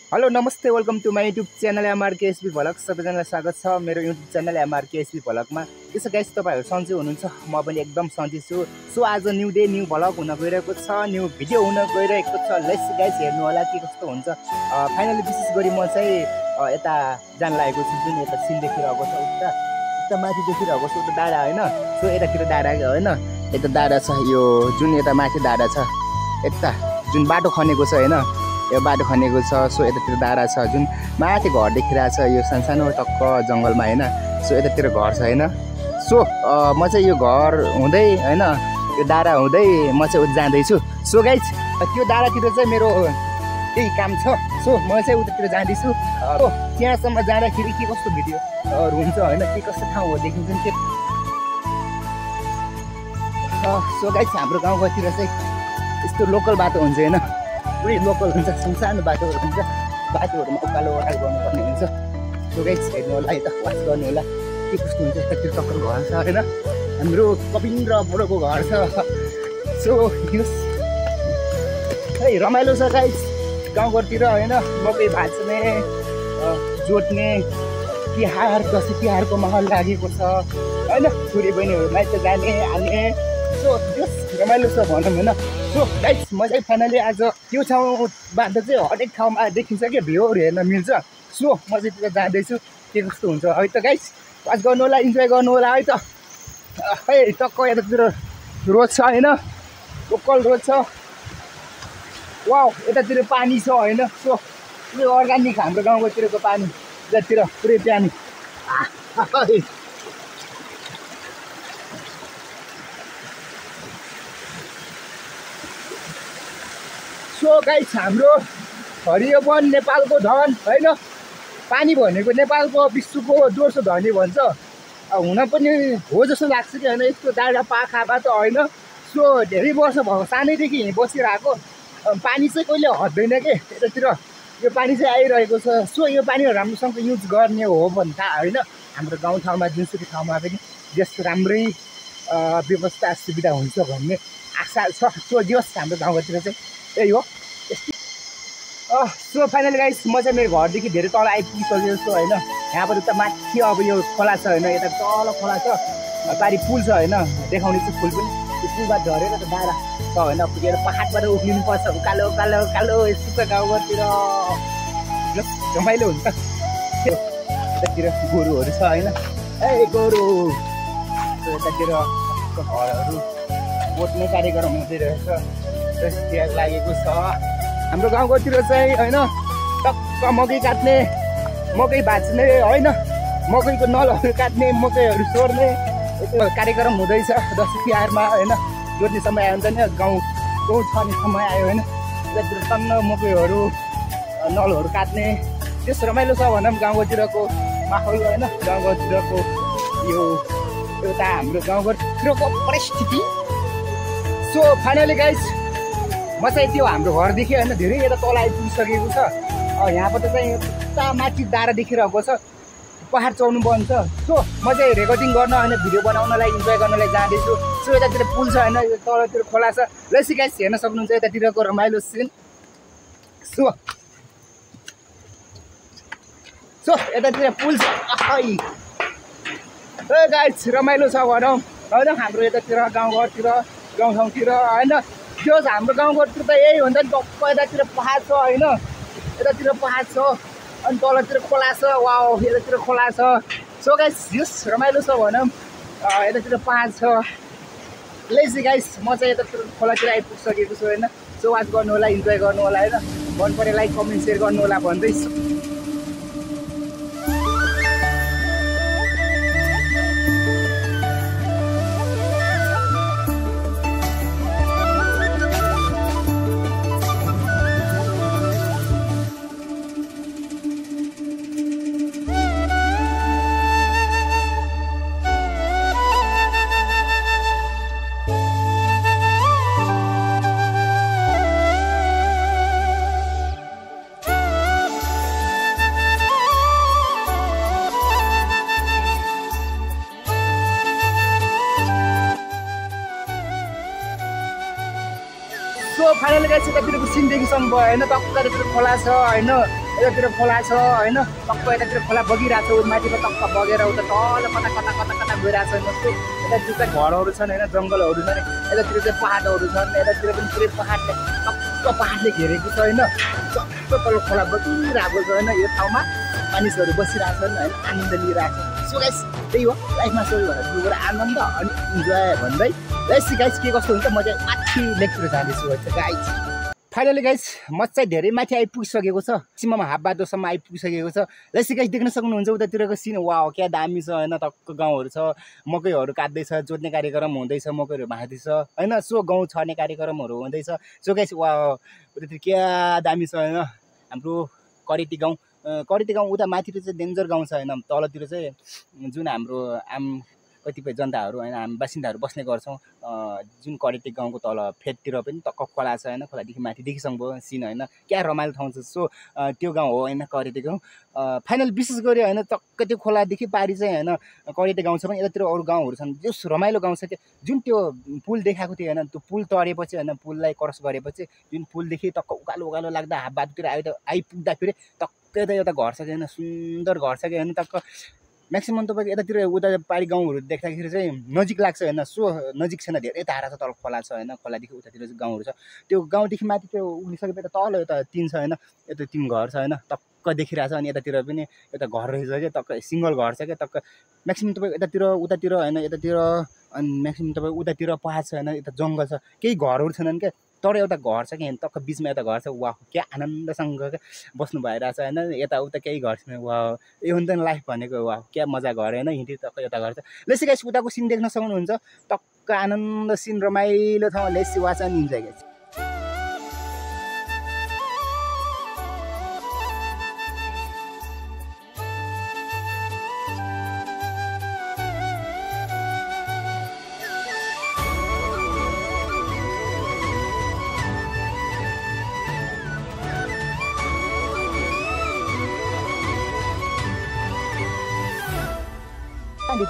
Hello नमस्ते welcome to my YouTube channel MRKSP vlog. सबैजनालाई स्वागत छ मेरो युट्युब च्यानल एमआरकेएसपी भ्लगमा। त्यसो गाइस तपाईहरु सन्चै हुनुहुन्छ, म पनि एकदम सन्चै छु। सो आज न्यू डे न्यू भ्लग हुन गइरहेको छ, न्यू भिडियो हुन गइरहेको छ। लेट्स गाइस हेर्नु होला के कस्तो हुन्छ। फाइनली विशेष गरी म चाहिँ यता जान लागेको छु, जुन यता सिन देखिरहेको छ उता माथि देखिरहेको छ उता डाँडा हैन। सो यतातिर डाँडा हैन, यता डाँडा छ, यो जुन यता माथि डाँडा छ, यता जुन बाटो खनेको छ हैन, यो बाटो खनेको छ। सो यतातिर डाँडा छ, जुन माथि घर देखिरहेको छ, यो सानो टक्क जङ्गलमा हैन। सो यतातिर घर छ हैन। सो म चाहिँ यो घर हुँदै हैन, यो डाँडा हुँदै म चाहिँ उता जाँदैछु। सो गाइस त्यो डाँडातिर चाहिँ मेरो केही काम छ। सो म चाहिँ उतातिर जाँदैछु। त्यहाँसम्म जाँदाखेरि के कस्तो भिडियोहरू हुन्छ हैन, के कस्तो ठाउँ हो देखिन्छ नि त्यो। सो गाइस हाम्रो गाउँतिर चाहिँ यस्तो लोकल बाटो हुन्छ हैन, पुरै लोकल हुन्छ, सानो बाटोहरू हुन्छ, बाटोहरूमा उकालो ओह्रालो गर्नुपर्ने हुन्छ। सो गाइस हेर्नु होला है त, वाच गर्नु होला के कस्तो हुन्छ। यतातिर टक्कर घर छ होइन, हाम्रो कपिन र बुढोको घर छ। सो है रमाइलो छ गाइस गाउँघरतिर होइन, मकै भाँच्ने जोत्ने तिहार, दसैँ तिहारको माहौल लागेको छ होइन, छोरी बहिनीहरू माइत जाने आउने। सो यस रमाइलो छ भनौँ होइन। सो गाइस म चाहिँ फाइनली आज त्यो ठाउँबाट चाहिँ हरेक ठाउँमा देखिन्छ कि भ्यूहरू हेर्न मिल्छ। सो म चाहिँ त्यता जाँदैछु, के कस्तो हुन्छ है त गाइस, वाच गर्नु होला, इन्जोय गर्नु होला है त। है टक्क यतातिर रोड छ होइन, लोकल रोड छ। वाउ यतातिर पानी छ होइन। सो यो अर्ग्यानिक हाम्रो गाउँकोतिरको पानी, यतातिर पुरै पानी। सो गाइस हाम्रो हरियो वन नेपालको धन होइन, पानी भनेको नेपालको विश्वको दोस्रो धनी भन्छ। हुन पनि हो जस्तो लाग्छ कि होइन, यस्तो डाँडा पाखामा त होइन। सो धेरै वर्ष भयो सानैदेखि यहीँ बसिरहेको, पानी चाहिँ कहिले हट्दैन कि यतातिर, यो पानी चाहिँ आइरहेको छ। सो यो पानी राम्रोसँग युज गर्ने हो भन्दा होइन, हाम्रो गाउँठाउँमा जुनसुकै ठाउँमा पनि जस्तो राम्रै व्यवस्था सुविधा हुन्छ भन्ने आशा छ। सो जस हाम्रो गाउँतिर चाहिँ त्यही हो। सो फाइनली गाइस म चाहिँ मेरो घरदेखि धेरै तल आइपुगिसकेको छु होइन। यहाँबाट त माथि अब यो खोला छ होइन, यता तल खोला छ, पारि पुल छ होइन, देखाउने चाहिँ पुल पनि। त्यो पुलबाट झरेर त डाँडा छ होइन, पुगेर पाहाडबाट उक्लिनु पर्छ उकालो उकालो उकालो। यस्तो छ गाउँघरतिर, रमाइलो हुन्छ। यतातिर गोरुहरू छ होइन, ए गोरु। यतातिर घरहरू बोट्ने कार्यक्रम हुँदै रहेछ, त्यहाँ लागेको छ। हाम्रो गाउँकोतिर चाहिँ होइन टक्क मकै काट्ने, मकै भाँच्ने होइन, मकैको नलहरू काट्ने, मकैहरू सोर्ने कार्यक्रम हुँदैछ दसैँ तिहारमा होइन। जोत्ने समय आयो भने त गाउँ छर्ने समय आयो होइन, यतातिर टन्न मकैहरू नलहरू काट्ने, त्यस रमाइलो छ भनौँ गाउँकोतिरको माहौल होइन, गाउँघरतिरको यो एउटा हाम्रो गाउँघरतिरको परिस्थिति। सो फाइनली गाइस म चाहिँ त्यो हाम्रो घरदेखि होइन धेरै यता तल आइपुगिसकेको छ। यहाँबाट चाहिँ यता माथि डाँडा देखिरहेको छ, पहाड चढ्नु पर्छ। सो म चाहिँ रेकर्डिङ गर्न होइन, भिडियो बनाउनलाई, इन्जोय गर्नलाई जाँदैछु। सो यतातिर पुल छ होइन, यो तलतिर खोला छ, लेट्स गाइस हेर्न सक्नुहुन्छ यतातिरको रमाइलो सिन। सो यतातिर पुल छ, गाइस रमाइलो छ भनौँ होइन हाम्रो यतातिर गाउँघरतिर, गाउँठाउँतिर होइन। त्यो हाम्रो गाउँघरतिर त यही हुन्छ नि, टक्क यतातिर पहाड छ होइन, यतातिर पहाड छ अनि तलतिर खोला छ। वाउ यतातिर खोला छ। सो गाइस यस रमाइलो छ भनौँ, यतातिर पहाड छ। लेट्स गाइस म चाहिँ यतातिर खोलातिर आइपुगिसकेको छु होइन। सो वाच गर्नु होला, इन्जोय गर्नु होला होइन, मन परे लाइक कमेन्ट सेयर गर्नु होला भन्दैछु। गाइस यतातिरको सिन देखिसक्नुभयो होइन टक्क यतातिर खोला छ होइन यतातिर खोला छ होइन टक्क यतातिर खोला बगिरहेको छ माथिबाट टक्क बगेर उता तल कता कता कता कता गइरहेको छ जस्तो यतातिर चाहिँ घरहरू छन् होइन जङ्गलहरू छन् यतातिर चाहिँ पाहाडहरू छन् यतातिर पनि पुरै पाहाडले टक्क पाहाडले घेरेको छ होइन टक्क तल खोला बगिरहेको छ होइन यो ठाउँमा मानिसहरू बसिरहेको छन् होइन आनन्द लिइरहेको छ सो गाइस त्यही हो लाइफमा सबैभन्दा आनन्द अनि इन्जोय भन्दै गाइस के कस्तो हुन्छ म चाहिँ माथि लेकतिर जाँदैछु गाइस फाइनली गाइस म चाहिँ धेरै माथि आइपुगिसकेको छ सीमामा हाफ बाटोसम्म आइपुगिसकेको छ गाइस देख्न सक्नुहुन्छ उतातिरको सिन वाउ क्या दामी छ होइन टक्क गाउँहरू छ मकैहरू काट्दैछ जोत्ने कार्यक्रम हुँदैछ मकैहरू भाँच्दैछ होइन सो गहुँ छर्ने कार्यक्रमहरू हुँदैछ सो गाइस वाउ उतातिर क्या दामी छ होइन हाम्रो करेती गाउँ उता माथितिर चाहिँ डेन्जर गाउँ छ होइन तलतिर चाहिँ जुन हाम्रो कतिपय जनताहरू होइन हामी बासिन्दाहरू बस्ने गर्छौँ जुन करेती गाउँको तल फेदतिर पनि टक्क खोला छ होइन खोलादेखि माथि देखिसक्नुभयो सिन होइन क्या रमाइलो ठाउँ छ सो त्यो गाउँ हो होइन करेती गाउँ फाइनल विशेष गरी होइन टक्क त्यो खोलादेखि पारि चाहिँ होइन करेती गाउँ छ भने यतातिर अरू गाउँहरू छन् जस रमाइलो गाउँ छ त्यो जुन त्यो पुल देखाएको थियो होइन त्यो पुल तरेपछि होइन पुललाई क्रस गरेपछि जुन पुलदेखि टक्क उकालो लाग्दा हात बाटोतिर आइपुग्दाखेरि टक्कै त एउटा घर छ कि होइन सुन्दर घर छ कि होइन टक्क म्याक्सिमम् तपाईँको यतातिर उता पारी गाउँहरू देख्दाखेरि चाहिँ नजिक लाग्छ होइन सो नजिक छैन धेरै टाढा छ तल खोला छ होइन खोलादेखि उतातिर चाहिँ गाउँहरू छ त्यो गाउँदेखि माथि त्यो उभिसकेपछि तल यता टिन छ होइन यता 3 घर छ होइन टक्क देखिरहेको छ अनि यतातिर पनि एउटा घर रहेछ क्या टक्क सिङ्गल घर छ क्या टक्क म्याक्सिमम् तपाईँको उतातिर होइन यतातिर अनि म्याक्सिमम् तपाईँको उतातिर पहाड छ होइन यता जङ्गल छ केही घरहरू छैनन् क्या तर एउटा घर छ कि टक्क बिचमा एउटा घर छ वाह क्या आनन्दसँग क्या बस्नु भइरहेछ होइन यताउता केही घर छैन वाह यो हो नि त लाइफ भनेको वाह क्या मजा घर होइन हिँड्दै टक्क एउटा घर छ लेसी गाइस उताको सिन देख्न सक्नुहुन्छ टक्क आनन्द सिन रमाइलो ठाउँ let's watch and enjoy guys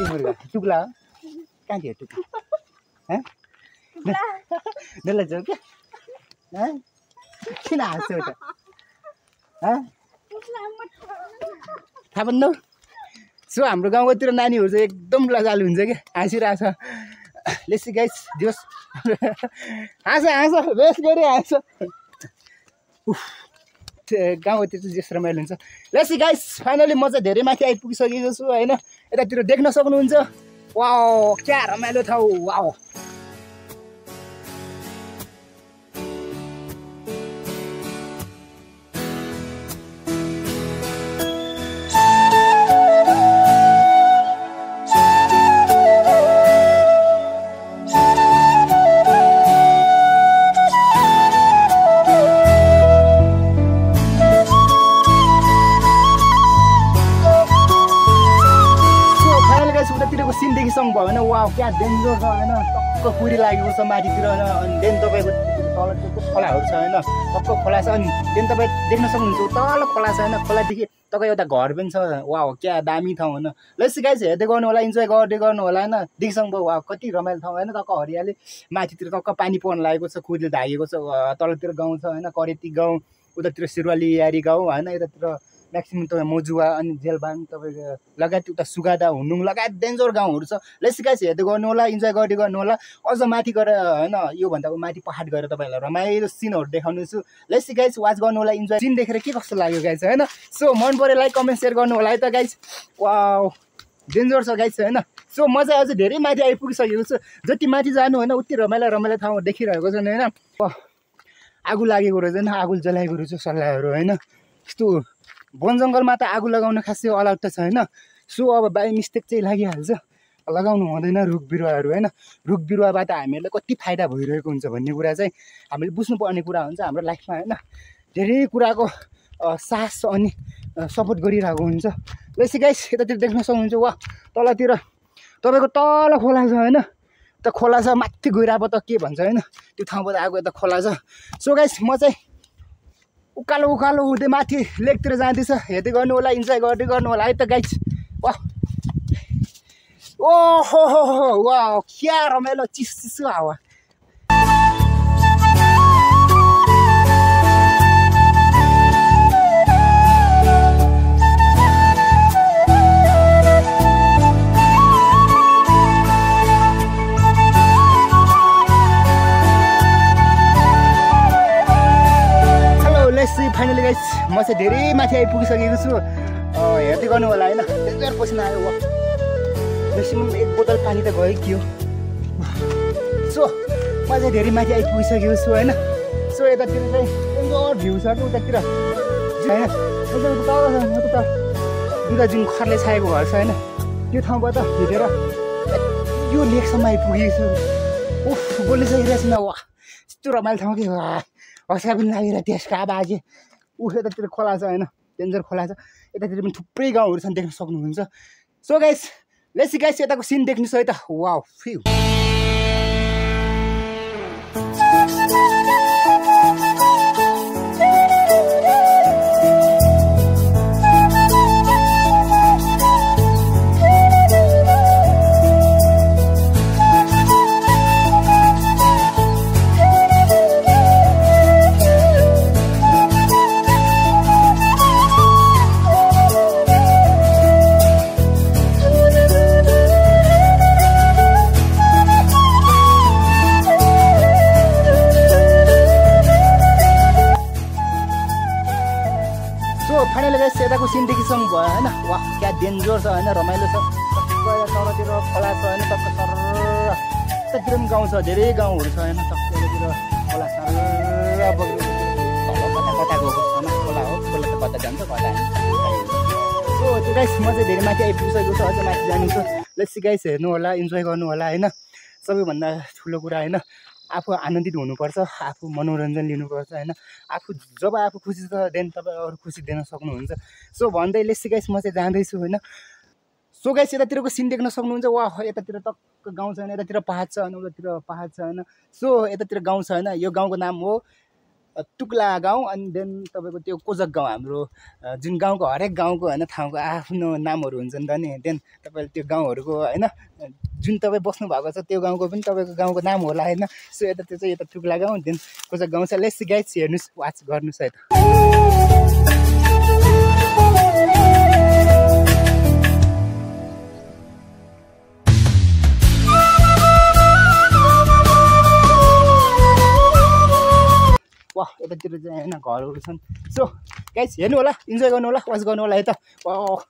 मुर्गा टुक्ला कहाँ थियो टुक्ला डल्ला जाऊ क्या किन हाँस्छौ त थाहा भन्नु सो हाम्रो गाउँतिर नानीहरू चाहिँ एकदम लजालु हुन्छ क्या हाँसिरहेछ लेसी गाइस दियोस् हाँस बेस गरी हाँस गाउँतिर चाहिँ जेस रमाइलो हुन्छ लेसी गाइस फाइनली म चाहिँ धेरै माथि आइपुगिसकेको छु होइन यतातिर देख्न सक्नुहुन्छ वाउ क्या रमाइलो ठाउँ वाउ सिन देखिसक्नुभयो होइन वाउ क्या डेन्जर छ होइन टक्क कुरी लागेको छ माथितिर होइन अनि देन तपाईँको तल खोलाहरू छ होइन टक्क खोला छ अनि देन तपाईँ देख्न सक्नुहुन्छ तल खोला छ होइन खोलादेखि तपाईँ एउटा घर पनि छ वाउ क्या दामी ठाउँ होइन लेट्स गाइस हेर्दै गर्नु होला इन्जोय गर्दै गर्नु होला होइन देखिसक्नुभयो वाउ कति रमाइलो ठाउँ होइन टक्क हरियाली माथितिर टक्क पानी पर्न लागेको छ कुरीले धागेको छ तलतिर गाउँ छ होइन करेती गाउँ उतातिर सिरवाली यारी गाउँ होइन यतातिर म्याक्सिमम् तपाईँ मोजुवा अनि जेलबाङ तपाईँको लगायत उता सुगादा हुनुङ लगायत डेन्जर गाउँहरू छ लेट्स गाइस हेर्दै गर्नु होला इन्जोय गर्दै गर्नु होला अझ माथि गएर होइन योभन्दा माथि पहाड गएर तपाईँहरूलाई रमाइलो सिनहरू देखाउनेछु लेट्स गाइस वाच गर्नु होला इन्जोय सिन देखेर के कस्तो लाग्यो गाइस होइन सो मन पऱ्यो लाइक कमेन्ट सेयर गर्नु होला है त गाइस वाउ डेन्जर छ गाइस होइन सो म चाहिँ अझै धेरै माथि आइपुगिसकेको छु जति माथि जानु होइन उति रमाइलो ठाउँ देखिरहेको छन् होइन आगो लागेको रहेछ होइन आगो जलाएको रहेछ सल्लाहहरू होइन यस्तो वन जङ्गलमा त आगो लगाउन खासै अलाउड त छैन सो अब बाई मिस्टेक चाहिँ लागिहाल्छ लगाउनु हुँदैन रुख बिरुवाहरू होइन रुख बिरुवाबाट हामीहरूलाई कति फाइदा भइरहेको हुन्छ भन्ने कुरा चाहिँ हामीले बुझ्नुपर्ने कुरा हुन्छ हाम्रो लाइफमा होइन धेरै कुराको साहस अनि सपोर्ट गरिरहेको हुन्छ लेट्स गाइस यतातिर देख्न सक्नुहुन्छ वा तलतिर तपाईँको तल खोला छ होइन त खोला छ माथि गइरहेको त के भन्छ होइन त्यो ठाउँबाट आएको यता खोला छ सो गाइस म चाहिँ उकालो हुँदै माथि लेकतिर जाँदैछ हेर्दै गर्नु होला इन्जोय गर्दै गर्नु होला है त गाइस वाह ओहो वाह क्या रमाइलो चिसो हावा फाइनली गाइस म चाहिँ धेरै माथि आइपुगिसकेको छु। हेर्दै गर्नु होला होइन, डेन्जर पसिना आयो। वा म्याक्सिमम 1 बोतल पानी त गयो कि हो। सो म चाहिँ धेरै माथि आइपुगिसकेको छु होइन। सो यतातिर चाहिँ डेन्जर भ्यू छ कि उतातिर होइन, उता दुईवटा जुन खरले छाएको घर छ होइन, त्यो ठाउँबाट हिँडेर यो लेकसम्म आइपुगेको छु। उफ बोल्नु सकिरहेको छैन। वा यस्तो रमाइलो ठाउँ कि हँसा पनि लागेर त्यसको आवाज। यतातिर खोला छ होइन, डेन्जर खोला छ। यतातिर पनि थुप्रै गाउँहरू छन्, देख्न सक्नुहुन्छ। So guys let's see guys यताको सिन देख्नुहोस् है त। वाउ फ्यु यताको सिन देखिसक्नु भयो होइन। वाह क्या डेन्जर छ होइन, रमाइलो छ। तलतिर खोला छ होइन, टक्क सर यतातिर पनि गाउँ छ, धेरै गाउँहरू छ होइन। टक्क यतातिर खोला सर कता गएको छैन, खोला हो, खोला त कता जान्छ कता हान्छ। सो त्यो गाइस म चाहिँ धेरै माथि आइपुगिसकेको छु, अझ माथि जानु छ। लेट्स सी गाइस हेर्नु होला, इन्जोय गर्नु होला होइन। सबैभन्दा ठुलो कुरा होइन, आफू आनन्दित हुनुपर्छ, आफू मनोरञ्जन लिनुपर्छ होइन। जब आफू खुसी छ देन तपाईँ अरू खुसी दिन सक्नुहुन्छ। सो भन्दै लेट्स सी गाइस म चाहिँ जाँदैछु होइन। सो गाइस यतातिरको सिन देख्न सक्नुहुन्छ। वाह यतातिर टक्क गाउँ छ होइन, यतातिर पाहाड छ होइन, उतातिर पाहाड छ होइन। सो यतातिर गाउँ छ होइन, यो गाउँको नाम हो तुक्ला गाउँ। अनि देन तपाईँको त्यो कोजक गाउँ, हाम्रो जुन गाउँको हरेक गाउँको होइन ठाउँको आफ्नो नामहरू हुन्छ नि त नि। देन तपाईँले त्यो गाउँहरूको होइन जुन तपाईँ बस्नु भएको छ त्यो गाउँको पनि तपाईँको गाउँको नाम होला होइन। सो यतातिर चाहिँ यता तुक्ला गाउँ, देन कोजक गाउँ छ। लेट्स सी गाइस हेर्नुहोस्, वाच गर्नुहोस् है त। वाह यतातिर चाहिँ होइन घरहरू छन्। सो गाइस हेर्नु होला, इन्जोय गर्नु होला, वाच गर्नु होला है त। वाह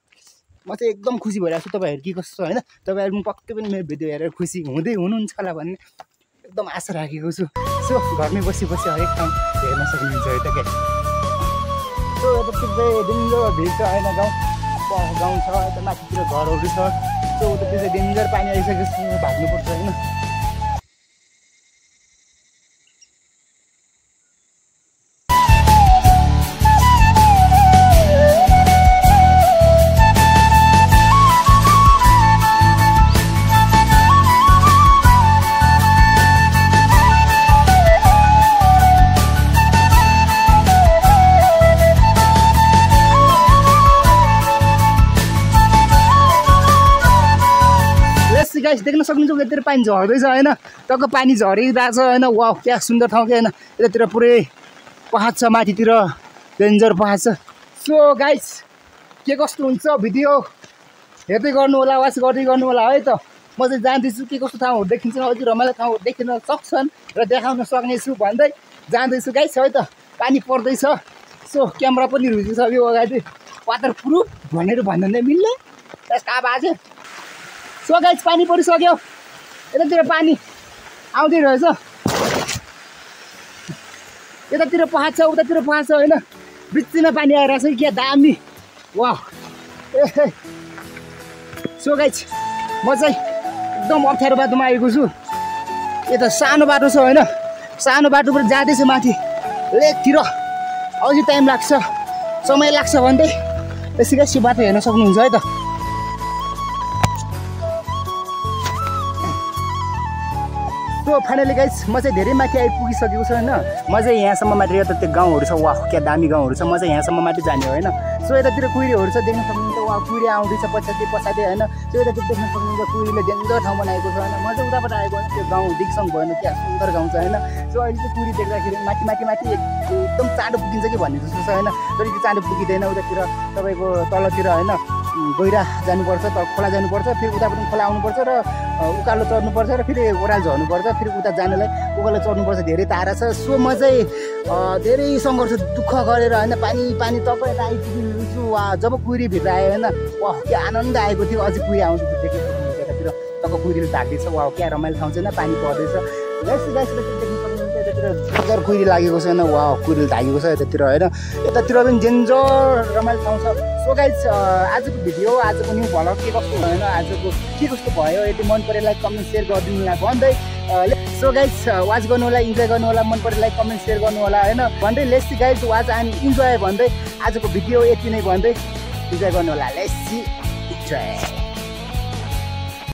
म चाहिँ एकदम खुसी भइरहेको छु। तपाईँहरू के कस्तो छ होइन, तपाईँहरू पनि पक्कै पनि मेरो भिडियो हेरेर खुसी हुनुहुन्छ होला भन्ने एकदम आशा राखेको छु। सो घरमै बसी हरेक ठाउँ हेर्न सक्नुहुन्छ है त क्या। सो यतातिर चाहिँ डेन्जर भिड छ होइन, गाउँ छ, यता माथितिर घरहरू छ। सो उतातिर चाहिँ डेन्जर पानी आइसकेको छ, भाग्नुपर्छ होइन। गाइस देख्न सक्नुहुन्छ उतातिर पानी झर्दैछ होइन, टक्क पानी झरिरहेको छ होइन। वाह क्या सुन्दर ठाउँ क्या होइन। यतातिर पुरै पहाड छ, माथितिर डेन्जर पहाड छ। सो गाइस के कस्तो हुन्छ भिडियो हेर्दै गर्नु होला, वाच गर्दै गर्नु होला है त। म चाहिँ जाँदैछु, के कस्तो ठाउँहरू देखिन्छ, अझै रमाइलो ठाउँहरू देखिन सक्छन् र देखाउन सक्नेछु भन्दै जाँदैछु गाइस है त। पानी पर्दैछ। सो क्यामेरा पनि रुचिसक्यो अगाडि, वाटर प्रुफ भनेर भन्नु नै मिल्ने त्यसको आवाज। सो गाइस पानी परिसक्यो, यतातिर पानी आउँदै रहेछ। यतातिर पहाड छ, उतातिर पहाड छ होइन, बिचमा पानी आइरहेछ कि क्या दामी। वाह सो गाइस म चाहिँ एकदम अप्ठ्यारो बाटोमा आएको छु। यता सानो बाटो छ होइन, सानो बाटोबाट जाँदैछु माथि लेकतिर। अझै टाइम लाग्छ, समय लाग्छ भन्दै त्यसै गाइस यो बाटो हेर्न सक्नुहुन्छ है त। सो फाइनली गाइस म चाहिँ धेरै माथि आइपुगिसकेको छु होइन। म चाहिँ यहाँसम्म माथि, यता त्यो गाउँहरू छ, वाह क्या दामी गाउँहरू छ। म चाहिँ यहाँसम्म माथि जाने हो होइन। सो यतातिर कुहिरीहरू छ, देख्न सक्नुहुन्छ। वाह कुहिरी आउँदैछ पछाडि होइन। सो यतातिर देख्न सक्नुहुन्छ कुहिरीले डेन्जर ठाउँ बनाएको छ होइन। म चाहिँ उताबाट आएको होइन, त्यो गाउँ दिक्सङ भएन, क्या सुन्दर गाउँ छ होइन। सो अहिले चाहिँ कुहिरी देख्दाखेरि माथि एकदम चाँडो पुगिन्छ कि भन्ने जस्तो छ होइन। तर त्यो चाँडो पुगिँदैन, उतातिर तपाईँको तलतिर होइन गहिरा जानुपर्छ, त खोला जानुपर्छ, फेरि उताबाट खोला आउनुपर्छ र उकालो चढ्नुपर्छ र फेरि ओह्रालो झर्नुपर्छ, फेरि उता जानलाई उकालो चढ्नुपर्छ। धेरै टाढा छ। सो म चाहिँ धेरै सङ्घर्ष दुःख गरेर होइन पानी तपाईँ आइपुग्छु। वा जब कुहिरी भित्र आयो होइन वाह के आनन्द आएको थियो। अझै कुहिरी आउँछ देखेको यतातिर तब कुहिरीले ढाक्दैछ। वाह क्या रमाइलो ठाउँ छैन, पानी पर्दैछ। यतातिर कुहिरी लागेको छैन। वाह कुहिरीले ढाकेको छ यतातिर होइन। यतातिर पनि डेन्जर रमाइलो ठाउँ छ। सो गाइस आजको भिडियो आजको न्यू भ्लग के कस्तो भएन, आजको के कस्तो भयो, यदि मन पऱ्यो लाइक कमेन्ट सेयर गरिदिनु होला भन्दै सो गाइस वाच गर्नु होला, इन्जोय गर्नु होला, मन पऱ्यो लाइक कमेन्ट सेयर गर्नु होला होइन भन्दै let's see guys watch and enjoy भन्दै आजको भिडियो यति नै भन्दै इन्जोय गर्नु होला। Let's see enjoy.